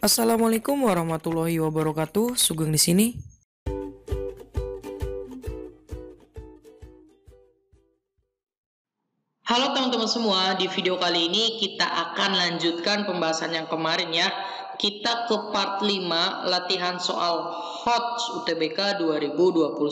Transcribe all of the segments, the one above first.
Assalamualaikum warahmatullahi wabarakatuh. Sugeng di sini. Halo teman-teman semua, di video kali ini kita akan lanjutkan pembahasan yang kemarin ya. Kita ke part 5 latihan soal HOTS UTBK 2021.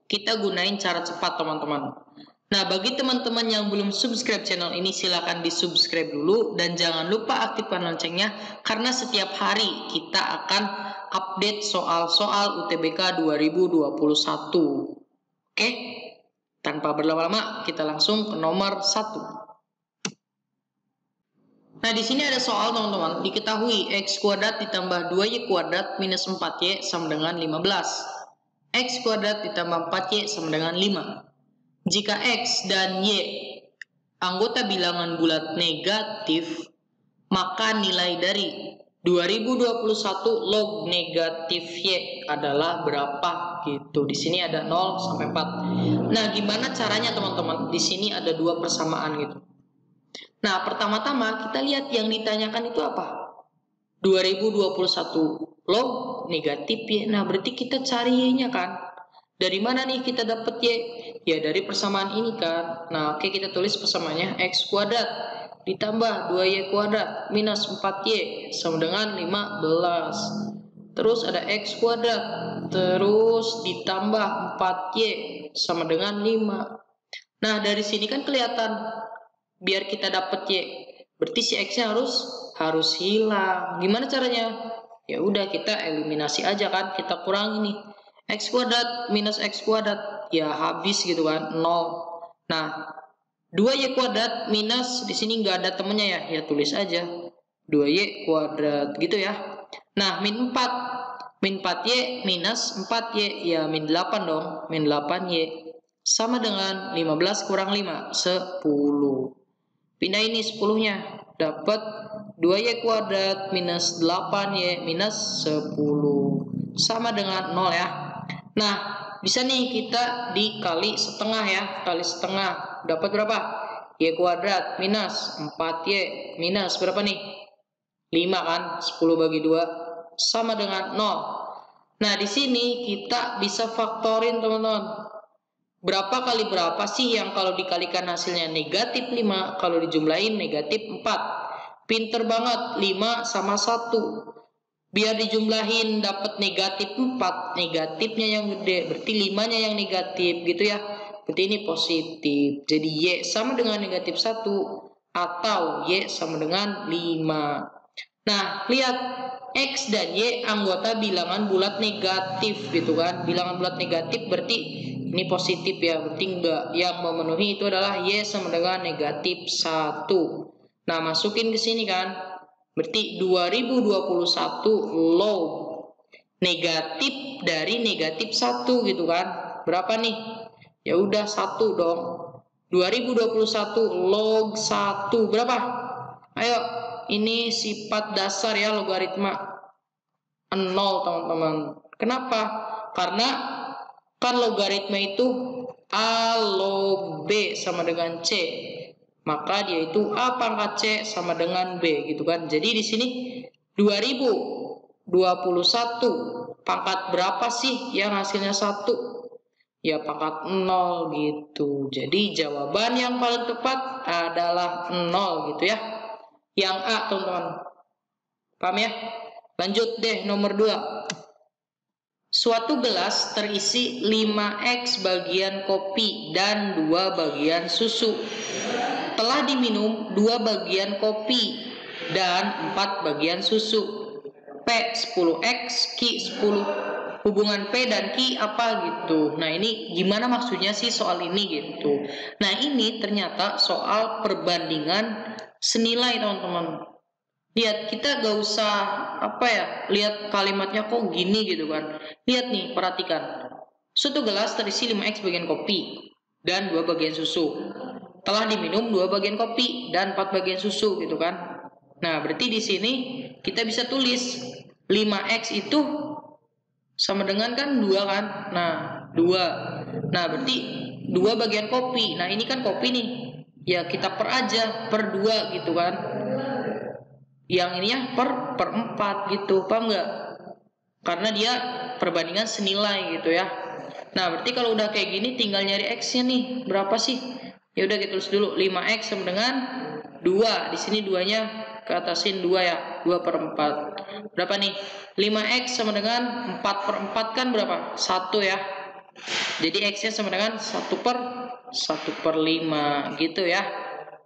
Kita gunain cara cepat teman-teman. Nah, bagi teman-teman yang belum subscribe channel ini silahkan di subscribe dulu. Dan jangan lupa aktifkan loncengnya karena setiap hari kita akan update soal-soal UTBK 2021. Oke? Tanpa berlama-lama, kita langsung ke nomor 1. Nah, di sini ada soal teman-teman. Diketahui X kuadrat ditambah 2Y kuadrat minus 4Y sama dengan 15. X kuadrat ditambah 4Y sama dengan 5. Jika X dan Y anggota bilangan bulat negatif, maka nilai dari 2021 log negatif Y adalah berapa gitu. Di sini ada 0 sampai 4. Nah, gimana caranya teman-teman? Di sini ada dua persamaan gitu. Nah, pertama-tama kita lihat yang ditanyakan itu apa? 2021 log negatif Y. Nah, berarti kita cari Y-nya kan? Dari mana nih kita dapat Y? Ya dari persamaan ini kan. Nah, oke, kita tulis persamaannya X kuadrat ditambah 2Y kuadrat minus 4Y sama dengan 15. Terus ada X kuadrat terus ditambah 4Y sama dengan 5. Nah, dari sini kan kelihatan biar kita dapat Y, berarti si X-nya harus hilang. Gimana caranya? Ya udah, kita eliminasi aja kan, kita kurangi nih. X kuadrat minus X kuadrat ya habis gitu kan, 0. Nah, 2Y kuadrat minus, di sini nggak ada temennya ya, ya tulis aja 2Y kuadrat gitu ya. Nah, min 4. Min 4Y minus 4Y ya min 8 dong, min 8Y. Sama dengan 15 kurang 5, 10. Pindah ini 10-nya, dapat 2Y kuadrat minus 8Y minus 10. Sama dengan 0 ya. Nah, bisa nih kita dikali setengah ya, kali setengah. Dapat berapa? Y kuadrat minus 4Y minus berapa nih? 5 kan? 10 bagi 2 sama dengan 0. Nah, di sini kita bisa faktorin teman-teman. Berapa kali berapa sih yang kalau dikalikan hasilnya negatif 5, kalau dijumlahin negatif 4. Pinter banget, 5 sama 1. Biar dijumlahin dapat negatif 4, negatifnya yang gede, berarti 5-nya yang negatif gitu ya. Berarti ini positif. Jadi Y sama dengan negatif 1 atau Y sama dengan 5. Nah, lihat X dan Y anggota bilangan bulat negatif gitu kan. Bilangan bulat negatif berarti ini positif ya, berarti enggak. Yang memenuhi itu adalah Y sama dengan negatif 1. Nah, masukin ke sini kan. Berarti 2021 log negatif dari negatif 1 gitu kan. Berapa nih? Ya udah 1 dong. 2021 log 1 berapa? Ayo, ini sifat dasar ya logaritma 0 teman-teman. Kenapa? Karena kan logaritma itu A log B sama dengan C. Maka dia itu A pangkat C sama dengan B gitu kan. Jadi di sini 2021 pangkat berapa sih yang hasilnya 1? Ya pangkat 0 gitu. Jadi jawaban yang paling tepat adalah 0 gitu ya. Yang A teman-teman. Paham ya? Lanjut deh nomor 2. Suatu gelas terisi 5X bagian kopi dan 2 bagian susu. Telah diminum 2 bagian kopi dan 4 bagian susu. P 10X, Q 10. Hubungan P dan Q apa gitu. Nah, ini gimana maksudnya sih soal ini gitu. Nah, ini ternyata soal perbandingan senilai teman-teman. Lihat, kita gak usah lihat kalimatnya kok gini gitu kan. Lihat nih, perhatikan. Suatu gelas terisi 5X bagian kopi dan 2 bagian susu. Telah diminum 2 bagian kopi dan 4 bagian susu gitu kan. Nah, berarti di sini kita bisa tulis 5X itu sama dengan kan 2 kan. Nah, 2. Nah, berarti 2 bagian kopi. Nah, ini kan kopi nih. Ya, kita per aja per 2 gitu kan. yang ininya per 4 gitu, paham nggak? Karena dia perbandingan senilai gitu ya. Nah, berarti kalau udah kayak gini tinggal nyari X-nya nih. Berapa sih? Ya udah kita tulis dulu 5X sama dengan 2. Di sini 2-nya ke atasin 2 ya. 2 per 4. Berapa nih? 5X sama dengan 4 per 4 kan berapa? 1 ya. Jadi X-nya sama dengan 1 per 5 gitu ya.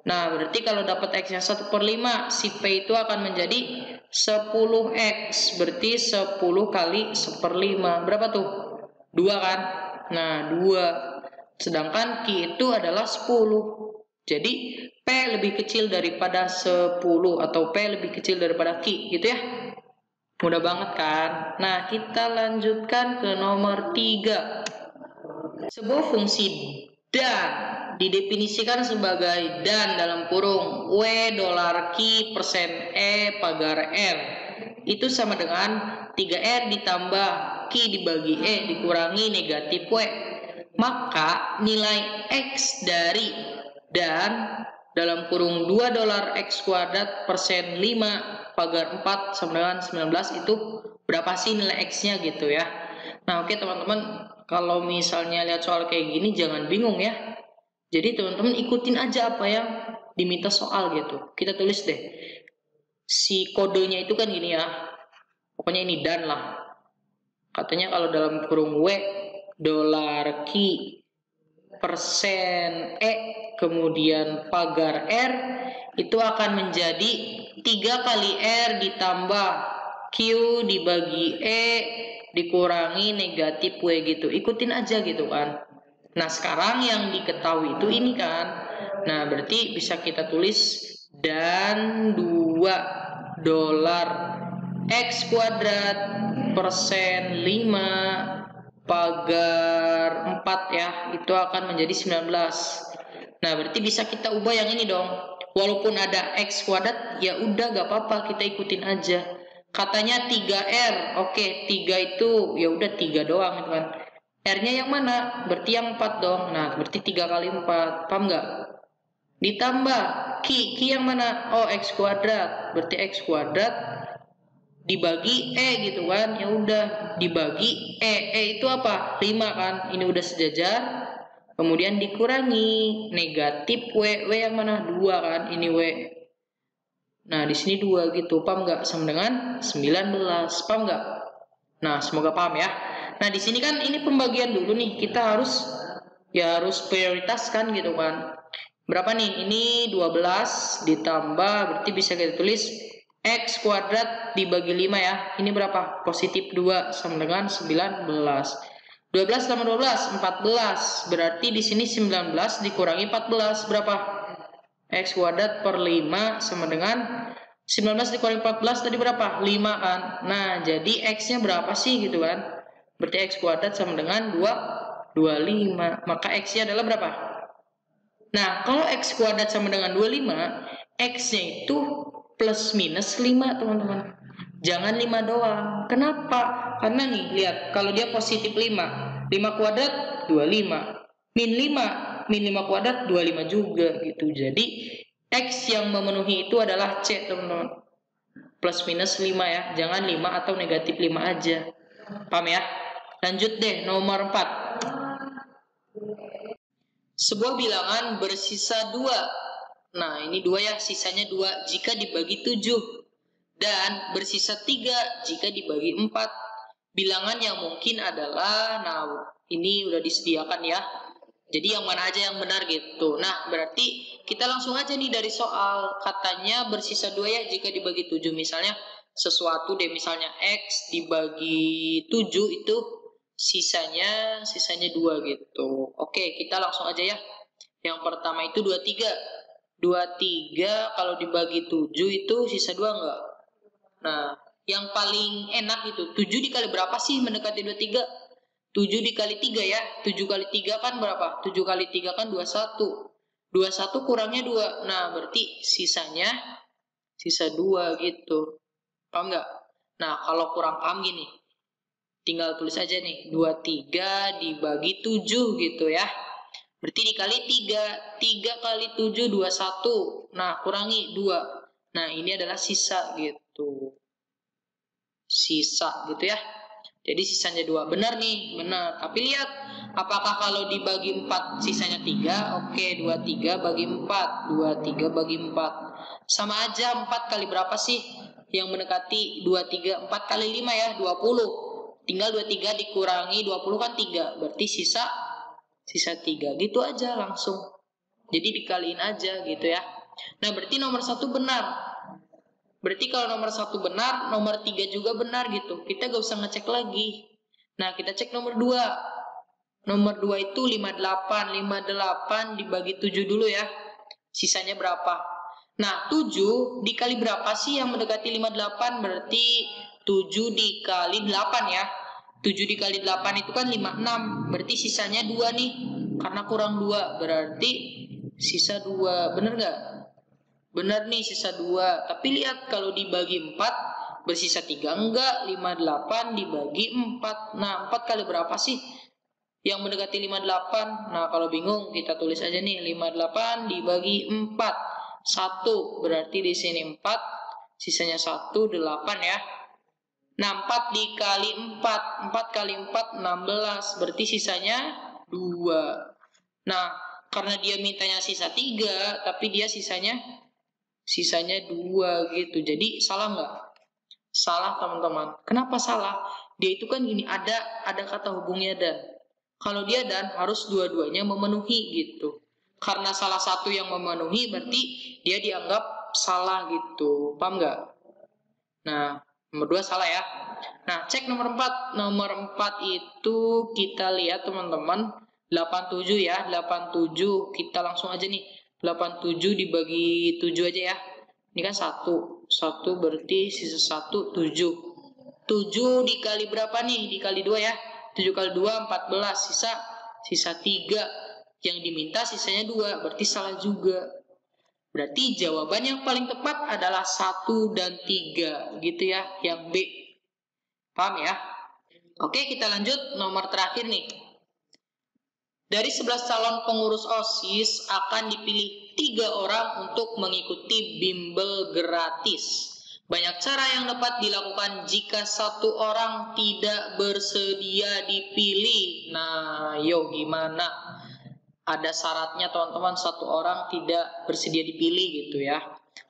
Nah, berarti kalau dapat X-nya 1 per 5, si P itu akan menjadi 10X. Berarti 10 kali 1 per 5. Berapa tuh? 2 kan? Nah, 2. Sedangkan Q itu adalah 10. Jadi, P lebih kecil daripada 10 atau P lebih kecil daripada Q gitu ya. Mudah banget kan? Nah, kita lanjutkan ke nomor 3. Sebuah fungsi dan didefinisikan sebagai dan dalam kurung W $Q persen E pagar R itu sama dengan 3R ditambah Q dibagi E dikurangi negatif W. Maka nilai X dari dan dalam kurung 2 dolar X kuadrat persen 5 pagar 4 sama dengan 19 itu berapa sih nilai X-nya gitu ya. Nah, oke teman-teman, kalau misalnya lihat soal kayak gini jangan bingung ya. Jadi teman-teman ikutin aja apa yang diminta soal gitu. Kita tulis deh. Si kodenya itu kan gini ya. Pokoknya ini dan lah. Katanya kalau dalam kurung W $Q persen E kemudian pagar R itu akan menjadi 3 kali R ditambah Q dibagi E dikurangi negatif W gitu. Ikutin aja gitu kan. Nah, sekarang yang diketahui itu ini kan. Nah, berarti bisa kita tulis dan 2 dolar X kuadrat persen 5 pagar 4 ya, itu akan menjadi 19. Nah, berarti bisa kita ubah yang ini dong. Walaupun ada X kuadrat, ya udah gak apa-apa, kita ikutin aja. Katanya 3R, oke 3 itu ya udah 3 doang gitu kan. R-nya yang mana? Berarti yang 4 dong. Nah, berarti 3 kali 4. Paham nggak? Ditambah Q yang mana? Oh, X kuadrat. Berarti X kuadrat dibagi E gitu kan. Ya udah, dibagi E. E itu apa? 5 kan. Ini udah sejajar. Kemudian dikurangi negatif W. W yang mana? 2 kan. Ini W. Nah, di sini 2 gitu. Paham nggak? Sama dengan 19. Paham nggak? Nah, semoga paham ya. Nah, di sini kan ini pembagian dulu nih. Kita harus prioritaskan gitu kan. Berapa nih? Ini 12 ditambah berarti bisa kita tulis X kuadrat dibagi 5 ya. Ini berapa? Positif 2 sama dengan 19. 12 tambah 12, 14. Berarti di sini 19 dikurangi 14 berapa? X kuadrat per 5 sama dengan 19 dikurangi 14 tadi berapa? 5 kan. Nah, jadi X-nya berapa sih gitu kan? Berarti X kuadrat sama dengan 25. Maka X-nya adalah berapa? Nah, kalau X kuadrat sama dengan 25, X-nya itu plus minus 5, teman-teman. Jangan 5 doang. Kenapa? Karena nih, lihat. Kalau dia positif 5. 5 kuadrat, 25. Min 5. Min 5 kuadrat, 25 juga gitu. Jadi, X yang memenuhi itu adalah C, teman-teman. Plus minus 5 ya. Jangan 5 atau negatif 5 aja. Paham ya? Lanjut deh, nomor 4. Sebuah bilangan bersisa 2. Nah, ini 2 ya. Sisanya 2 jika dibagi 7. Dan bersisa 3 jika dibagi 4. Bilangan yang mungkin adalah, nah ini udah disediakan ya. Jadi yang mana aja yang benar gitu. Nah, berarti kita langsung aja nih dari soal. Katanya bersisa 2 ya jika dibagi 7. Misalnya sesuatu deh, misalnya X dibagi 7 itu sisanya 2 gitu. Oke, kita langsung aja ya. Yang pertama itu 23. 23 kalau dibagi 7 itu sisa 2 enggak? Nah, yang paling enak itu 7 dikali berapa sih mendekati 23? 7 dikali 3 ya. 7 kali 3 kan berapa? 7 kali 3 kan 21. 21 kurangnya 2. Nah, berarti sisanya sisa 2 gitu. Paham nggak? Nah, kalau kurang paham gini. Tinggal tulis aja nih. 23 dibagi 7 gitu ya. Berarti dikali 3. 3 kali 7, 21. Nah, kurangi 2. Nah, ini adalah sisa gitu. Sisa gitu ya. Jadi sisanya 2. Benar nih, benar. Tapi lihat, apakah kalau dibagi 4 sisanya 3? Oke, 23 bagi 4. 23 bagi 4. Sama aja, 4 kali berapa sih? Yang mendekati 23, 4 kali 5 ya, 20. Tinggal 23 dikurangi 20 kan 3. Berarti sisa 3. Gitu aja langsung. Jadi dikaliin aja gitu ya. Nah, berarti nomor 1 benar. Berarti kalau nomor 1 benar, nomor 3 juga benar gitu. Kita gak usah ngecek lagi. Nah, kita cek nomor 2. Nomor 2 itu 58. 58 dibagi 7 dulu ya. Sisanya berapa? Nah, 7 dikali berapa sih yang mendekati 58? Berarti 7 dikali 8 ya. 7 dikali 8 itu kan 56. Berarti sisanya 2 nih. Karena kurang 2. Berarti sisa 2. Bener gak? Benar nih, sisa 2. Tapi lihat kalau dibagi 4 bersisa 3 enggak. 58 dibagi 4. Nah, 4 kali berapa sih yang mendekati 58? Nah, kalau bingung kita tulis aja nih, 58 dibagi 4. 1. Berarti di sini 4, sisanya 1, 8 ya. Nah, 4 dikali 4. 4 kali 4 16. Berarti sisanya 2. Nah, karena dia mintanya sisa 3, tapi dia sisanya 2 gitu. Jadi salah nggak? Salah teman-teman. Kenapa salah? Dia itu kan gini, ada kata hubungnya dan. Kalau dia dan harus dua-duanya memenuhi gitu. Karena salah satu yang memenuhi berarti dia dianggap salah gitu. Paham nggak? Nah, nomor 2 salah ya. Nah, cek nomor 4. Nomor 4 itu kita lihat teman-teman. 87 ya. 87 kita langsung aja nih. 87 dibagi 7 aja ya. Ini kan 1. 1 berarti sisa 1, 7. 7 dikali berapa nih? Dikali 2 ya. 7 kali 2, 14. Sisa 3. Yang diminta sisanya 2. Berarti salah juga. Berarti jawaban yang paling tepat adalah 1 dan 3. Gitu ya. Yang B. Paham ya? Oke, kita lanjut nomor terakhir nih. Dari 11 calon pengurus OSIS akan dipilih 3 orang untuk mengikuti bimbel gratis. Banyak cara yang dapat dilakukan jika 1 orang tidak bersedia dipilih. Nah, yo gimana? Ada syaratnya teman-teman, 1 orang tidak bersedia dipilih gitu ya.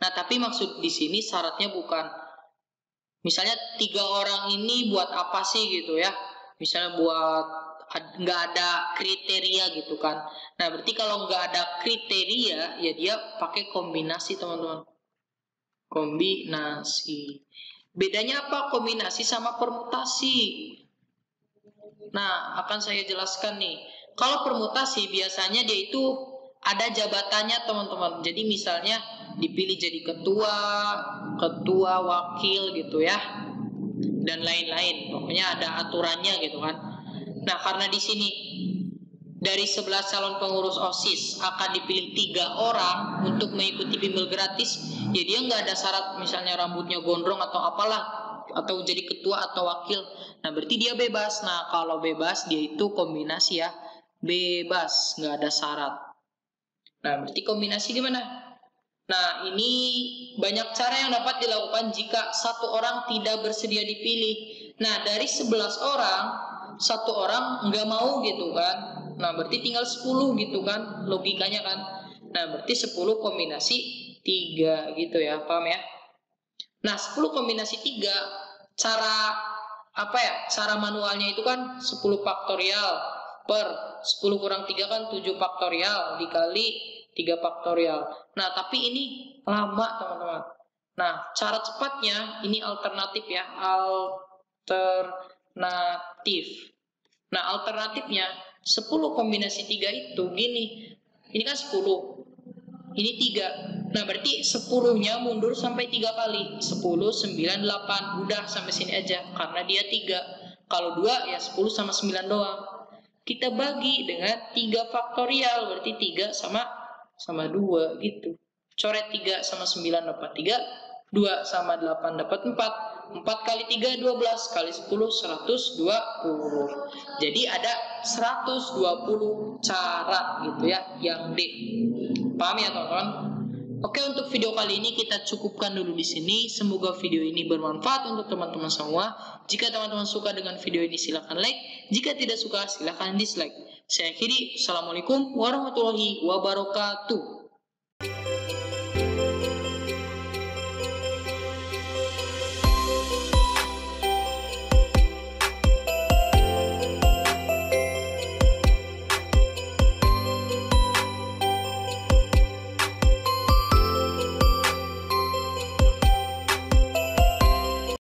Nah, tapi maksud di sini syaratnya bukan misalnya 3 orang ini buat apa sih gitu ya. Misalnya buat nggak ada kriteria gitu kan. Nah, berarti kalau nggak ada kriteria ya dia pakai kombinasi teman-teman. Kombinasi. Bedanya apa kombinasi sama permutasi? Nah, akan saya jelaskan nih. Kalau permutasi biasanya dia itu ada jabatannya teman-teman. Jadi misalnya dipilih jadi ketua, wakil gitu ya. Dan lain-lain. Pokoknya ada aturannya gitu kan. Nah, karena di sini dari 11 calon pengurus OSIS akan dipilih 3 orang untuk mengikuti bimbel gratis, ya dia nggak ada syarat misalnya rambutnya gondrong atau apalah, atau jadi ketua atau wakil. Nah, berarti dia bebas. Nah, kalau bebas dia itu kombinasi ya, bebas, nggak ada syarat. Nah, berarti kombinasi gimana? Nah, ini banyak cara yang dapat dilakukan jika 1 orang tidak bersedia dipilih. Nah, dari 11 orang, 1 orang nggak mau gitu kan. Nah, berarti tinggal 10 gitu kan, logikanya kan. Nah, berarti 10 kombinasi 3 gitu ya, paham ya? Nah, 10 kombinasi 3, cara apa ya? Cara manualnya itu kan 10 faktorial per 10 kurang 3 kan 7 faktorial dikali 3 faktorial. Nah, tapi ini lama teman-teman. Nah, cara cepatnya ini alternatif ya, alternatif. Nah, alternatifnya 10 kombinasi 3 itu gini. Ini kan 10. Ini 3. Nah, berarti 10-nya mundur sampai 3 kali. 10, 9, 8. Udah sampai sini aja. Karena dia 3. Kalau 2 ya 10 sama 9 doang. Kita bagi dengan 3 faktorial. Berarti 3 sama 2 gitu. Coret 3 sama 9 dapat 3. 2 sama 8 dapat 4. 4 kali 3, 12. Kali 10, 120. Jadi ada 120 cara gitu ya. Yang D. Paham ya teman-teman? Oke, untuk video kali ini kita cukupkan dulu di sini. Semoga video ini bermanfaat untuk teman-teman semua. Jika teman-teman suka dengan video ini, silakan like. Jika tidak suka, silakan dislike. Saya akhiri. Assalamualaikum warahmatullahi wabarakatuh.